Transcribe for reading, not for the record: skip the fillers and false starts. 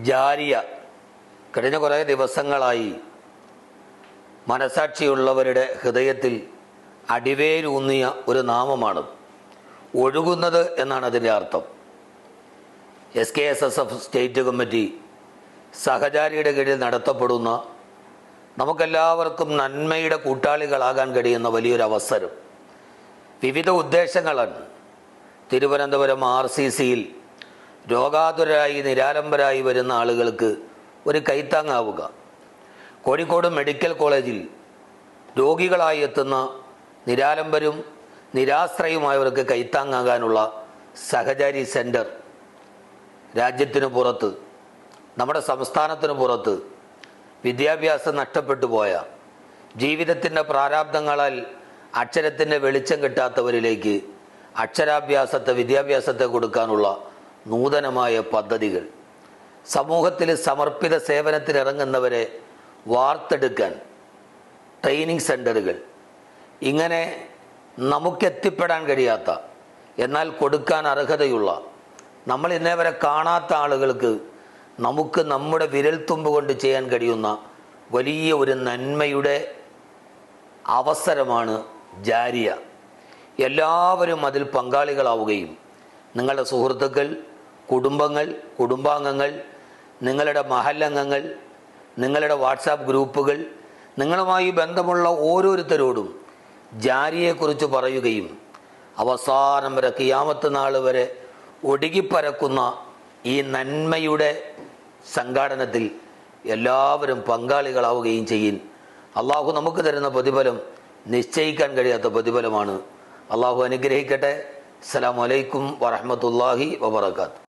ജാരിയ കഴിഞ്ഞ കുറേ ദിവസങ്ങളായി മനസാക്ഷിയുള്ളവരുടെ ഹൃദയത്തിൽ അടിവേരൂന്നിയ ഒരു നാമമാണ്. ഒഴുകുന്നത് എന്നാണ് അതിൻ്റെ അർത്ഥം. SKSSF സ്റ്റേറ്റ് കമ്മിറ്റി സഹചാരിയുടെ കീഴിൽ നടത്തപ്പെടുന്ന നമുക്കെല്ലാവർക്കും നന്മയുടെ കൂട്ടാളികളാകാൻ കഴിയുന്ന വലിയൊരു അവസരം. വിവിധ ഉദ്ദേശങ്ങളാണ്. തിരുവനന്തപുരം RCCയിൽ രോഗാതുരരായി നിരാലംബരായി വരുന്ന ആളുകൾക്ക് ഒരു കൈത്താങ്ങാവുക. കോഴിക്കോട് മെഡിക്കൽ കോളേജിൽ രോഗികളായി എത്തുന്ന നിരാലംബരും നിരാശ്രയുമായവർക്ക് കൈത്താങ്ങാകാനുള്ള സഹചാരി സെൻറ്റർ രാജ്യത്തിന് പുറത്ത്, നമ്മുടെ സംസ്ഥാനത്തിന് പുറത്ത് വിദ്യാഭ്യാസം നഷ്ടപ്പെട്ടു പോയ, ജീവിതത്തിൻ്റെ പ്രാരാബ്ദങ്ങളാൽ അക്ഷരത്തിൻ്റെ വെളിച്ചം കിട്ടാത്തവരിലേക്ക് അക്ഷരാഭ്യാസത്തെ, വിദ്യാഭ്യാസത്തെ കൊടുക്കാനുള്ള നൂതനമായ പദ്ധതികൾ, സമൂഹത്തിൽ സമർപ്പിത സേവനത്തിനിറങ്ങുന്നവരെ വാർത്തെടുക്കാൻ ട്രെയിനിങ് സെൻ്ററുകൾ, ഇങ്ങനെ നമുക്കെത്തിപ്പെടാൻ കഴിയാത്ത എന്നാൽ കൊടുക്കാൻ അർഹതയുള്ള, നമ്മൾ ഇന്നേ വരെ കാണാത്ത ആളുകൾക്ക് നമുക്ക് നമ്മുടെ വിരൽത്തുമ്പ് കൊണ്ട് ചെയ്യാൻ കഴിയുന്ന വലിയ ഒരു നന്മയുടെ അവസരമാണ് ജാരിയ. എല്ലാവരും അതിൽ പങ്കാളികളാവുകയും നിങ്ങളുടെ സുഹൃത്തുക്കൾ, കുടുംബങ്ങൾ, കുടുംബാംഗങ്ങൾ, നിങ്ങളുടെ മഹല്ലംഗങ്ങൾ, നിങ്ങളുടെ വാട്സാപ്പ് ഗ്രൂപ്പുകൾ, നിങ്ങളുമായി ബന്ധമുള്ള ഓരോരുത്തരോടും ജാരിയെക്കുറിച്ച് പറയുകയും അവസാനം വരെ ഖിയാമത്ത് നാൾ വരെ ഒഴുകിപ്പരക്കുന്ന ഈ നന്മയുടെ സംഘാടനത്തിൽ എല്ലാവരും പങ്കാളികളാവുകയും ചെയ്യും. അള്ളാഹു നമുക്ക് തരുന്ന പ്രതിഫലം നിശ്ചയിക്കാൻ കഴിയാത്ത പ്രതിഫലമാണ്. അള്ളാഹു അനുഗ്രഹിക്കട്ടെ. അസ്സലാമു അലൈക്കും വറഹ്മത്തുള്ളാഹി വബറകാതുഹു.